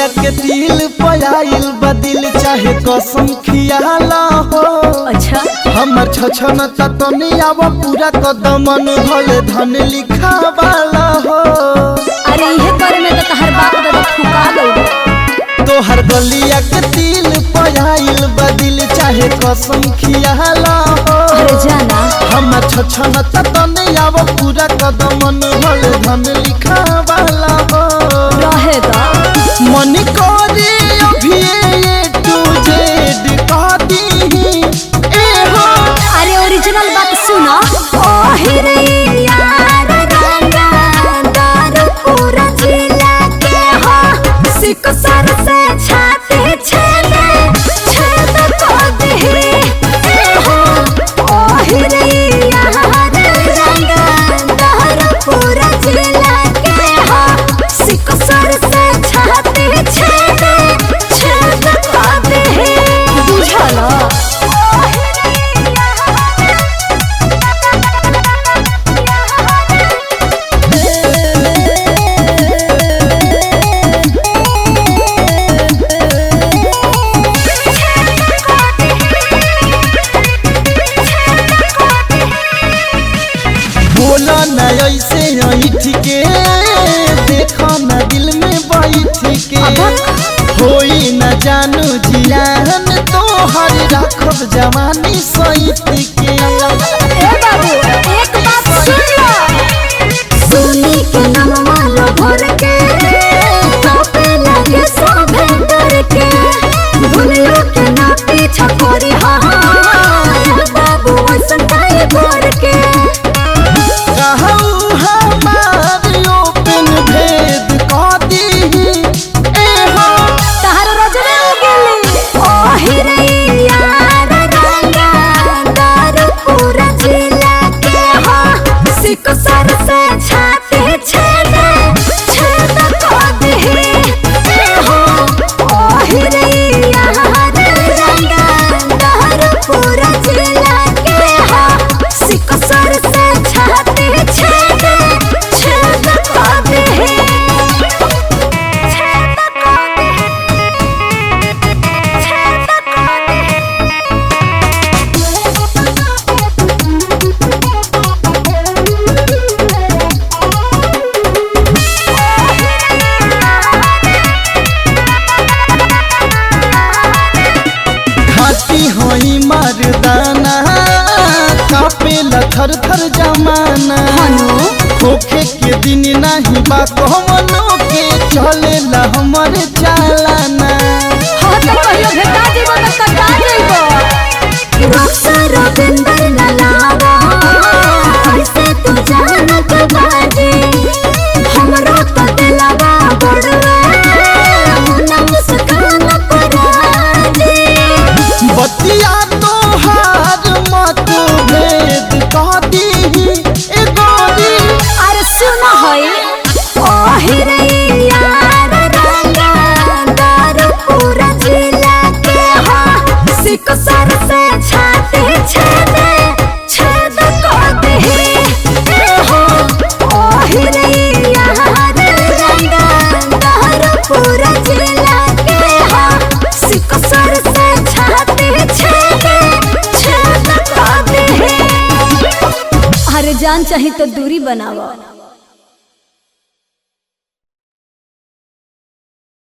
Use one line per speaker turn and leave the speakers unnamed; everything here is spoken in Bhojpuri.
गलिया के दिल पयाइल बदिल चाहे कसम खियाला हो।
अच्छा
हमर छछन ततनी आव पूरा कदमन भले धन लिखा वाला हो।
अरे ये करे में तो तहर बाप दादा फुका गई।
तोहर गलिया के दिल पयाइल बदिल चाहे कसम खियाला हो।
अरे जाना
हमर छछन ततनी आव पूरा कदमन भले धन लिखा वाला हो।
रहे दा
मन करे अभी ये टू जेड कह दी ए हो।
अरे ओरिजिनल बात सुना। ओही रे यार रंगा दारू पूरा जिला के हो। सिक सर से छाते छेले छेद कर दे ए हो। ओही रे यार रंगा दारू पूरा जिला के हो। सिक सर से छाते छेले छेद कर दे बुझला।
बोला न ऐसे ऐठ के देखा न दिल में बैठ के होई न जानू जियान तोहर राखब जवानी सहित के।
ए बाबू एक बात सुन लो। सुनी के नमवा लो भर के तोपे लगे सोभे डर के। दुनिया के ना पीछा करी हा बाबू संताई भर के।
कहू हमार ओपन भेद कह दी ए हो।
तहर रजने उगली ओही रे यार रंगा दारू पूरा जिला के हो। सिक सर से छाते छेले छेद कर दे ए हो। ओही रे यार रंगा दारू पूरा जिला के हो। सिक सर से छाते छेले छेद कर दे छेद कर दे।
घाटी होई मर्दाना कापेला थर थर जमाना। होखे के दिन नहीं बा कहमनो के चलेला हमर चालाना।
हाँ तो कहियो भेटा जीवो तो कटा जइबो। रक्सर बिंदर न लावा ऐसे तू जानत बाजे। हमरो तो दिलवा बड़वे मुन्ना मुस्कान पराजे।
बतिया तोहार मत भेद कह दी ए गोरी।
अरे सुन होई ओही रे यार रंगा दारू पूरा जिला के हो। सिक सर से छाते छेले छेद कर दे ए हो। ओही रे यार रंगा दारू पूरा जिला के हो। सिक सर से छाते छेले छेद कर दे। अरे जान चाही तो दूरी बनावा।